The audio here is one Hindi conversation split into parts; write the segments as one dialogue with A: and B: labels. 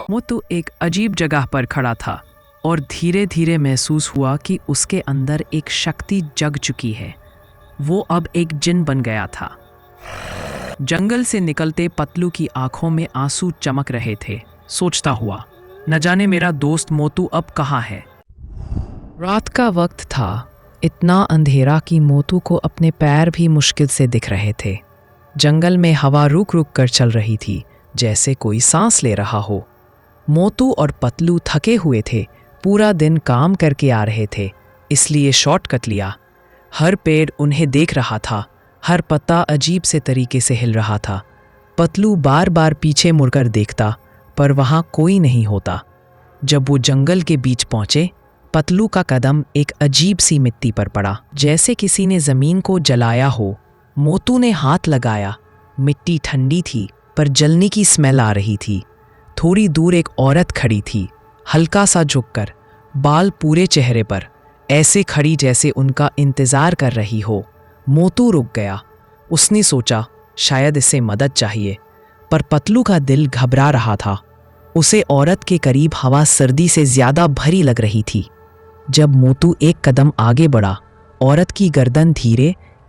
A: मोटू एक अजीब जगह पर खड़ा था और धीरे धीरे महसूस हुआ कि उसके अंदर एक शक्ति जग चुकी है। वो अब एक जिन बन गया था। जंगल से निकलते पतलू की आंखों में आंसू चमक रहे थे। सोचता हुआ, न जाने मेरा दोस्त मोटू अब कहाँ है। रात का वक्त था, इतना अंधेरा कि मोटू को अपने पैर भी मुश्किल से दिख रहे थे। जंगल में हवा रुक रुक कर चल रही थी, जैसे कोई सांस ले रहा हो। मोटू और पतलू थके हुए थे, पूरा दिन काम करके आ रहे थे, इसलिए शॉर्टकट लिया। हर पेड़ उन्हें देख रहा था, हर पत्ता अजीब से तरीके से हिल रहा था। पतलू बार बार पीछे मुड़कर देखता, पर वहाँ कोई नहीं होता। जब वो जंगल के बीच पहुँचे, पतलू का कदम एक अजीब सी मिट्टी पर पड़ा, जैसे किसी ने ज़मीन को जलाया हो। मोटू ने हाथ लगाया, मिट्टी ठंडी थी, पर जलने की स्मेल आ रही थी। थोड़ी दूर एक औरत खड़ी थी, हल्का सा झुककर, बाल पूरे चेहरे पर, ऐसे खड़ी जैसे उनका इंतज़ार कर रही हो। मोटू रुक गया। उसने सोचा, शायद इसे मदद चाहिए, पर पतलू का दिल घबरा रहा था। उसे औरत के करीब हवा सर्दी से ज़्यादा भरी लग रही थी। जब मोटू एक कदम आगे बढ़ा, औरत की गर्दन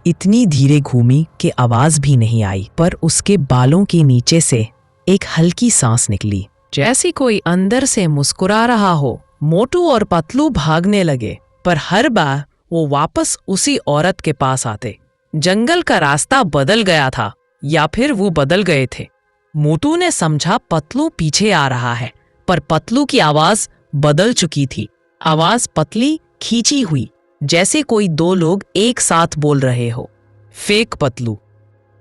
A: इतनी धीरे घूमी कि आवाज़ भी नहीं आई, पर उसके बालों के नीचे से एक हल्की सांस निकली, जैसी कोई अंदर से मुस्कुरा रहा हो। मोटू और पतलू भागने लगे, पर हर बार वो वापस उसी औरत के पास आते। जंगल का रास्ता बदल गया था, या फिर वो बदल गए थे। मोटू ने समझा पतलू पीछे आ रहा है, पर पतलू की आवाज बदल चुकी थी। आवाज पतली, खींची हुई, जैसे कोई दो लोग एक साथ बोल रहे हो। फेक पतलू।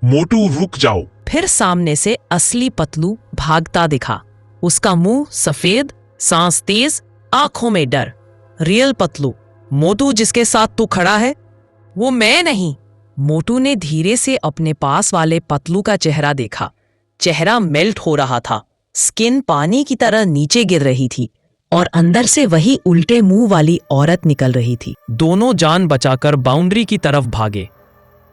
B: मोटू रुक जाओ।
A: फिर सामने से असली पतलू भागता दिखा। उसका मुंह सफेद, सांस तेज, आंखों में डर। रियल पतलू। मोटू जिसके साथ तू खड़ा है, वो मैं नहीं। मोटू ने धीरे से अपने पास वाले पतलू का चेहरा देखा। चेहरा मेल्ट हो रहा था, स्किन पानी की तरह नीचे गिर रही थी, और अंदर से वही उल्टे मुंह वाली औरत निकल रही थी। दोनों जान बचाकर बाउंड्री की तरफ भागे।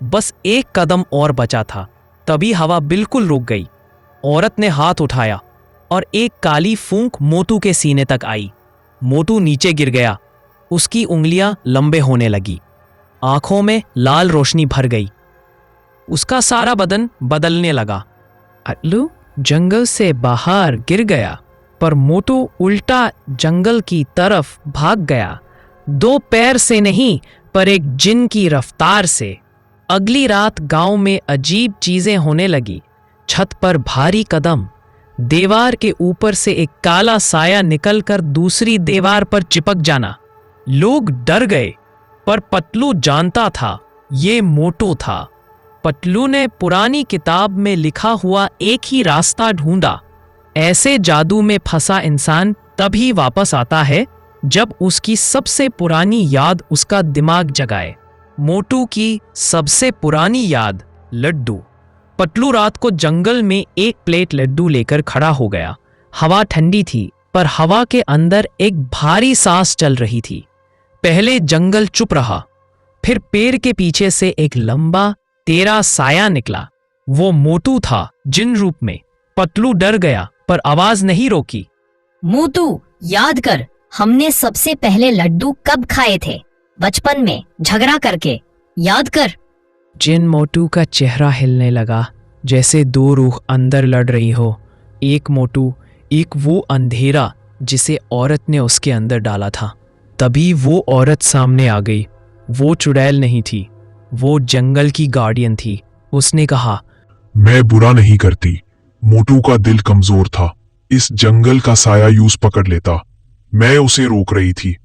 A: बस एक कदम और बचा था, तभी हवा बिल्कुल रुक गई। औरत ने हाथ उठाया और एक काली फूंक मोटू के सीने तक आई। मोटू नीचे गिर गया। उसकी उंगलियां लंबे होने लगी, आंखों में लाल रोशनी भर गई। उसका सारा बदन बदलने लगा। पतलू जंगल से बाहर गिर गया, पर मोटू उल्टा जंगल की तरफ भाग गया। दो पैर से नहीं, पर एक जिन की रफ्तार से। अगली रात गांव में अजीब चीजें होने लगी। छत पर भारी कदम, दीवार के ऊपर से एक काला साया निकलकर दूसरी दीवार पर चिपक जाना। लोग डर गए, पर पतलू जानता था ये मोटू था। पतलू ने पुरानी किताब में लिखा हुआ एक ही रास्ता ढूंढा। ऐसे जादू में फंसा इंसान तभी वापस आता है जब उसकी सबसे पुरानी याद उसका दिमाग जगाए। मोटू की सबसे पुरानी याद, लड्डू। पतलू रात को जंगल में एक प्लेट लड्डू लेकर खड़ा हो गया। हवा ठंडी थी, पर हवा के अंदर एक भारी सांस चल रही थी। पहले जंगल चुप रहा, फिर पेड़ के पीछे से एक लंबा तेरा साया निकला। वो मोटू था, जिन रूप में। पतलू डर गया, पर आवाज नहीं रोकी।
C: मोटू, याद कर, हमने सबसे पहले लड्डू कब खाए थे? बचपन में, झगड़ा करके। याद कर।
A: जिन मोटू का चेहरा हिलने लगा, जैसे दो रूह अंदर लड़ रही हो। एक मोटू, एक वो अंधेरा जिसे औरत ने उसके अंदर डाला था। तभी वो औरत सामने आ गई। वो चुड़ैल नहीं थी, वो जंगल की गार्डियन थी। उसने कहा,
B: मैं बुरा नहीं करती। मोटू का दिल कमजोर था, इस जंगल का साया यूज पकड़ लेता। मैं उसे रोक रही थी,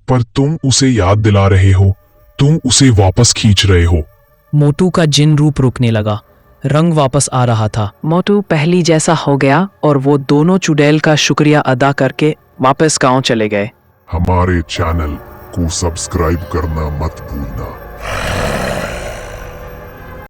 B: पर तुम उसे याद दिला रहे हो, तुम उसे वापस खींच रहे हो।
A: मोटू का जिन रूप रुकने लगा, रंग वापस आ रहा था। मोटू पहली जैसा हो गया और वो दोनों चुड़ैल का शुक्रिया अदा करके वापस गांव चले गए।
B: हमारे चैनल को सब्सक्राइब करना मत भूलना।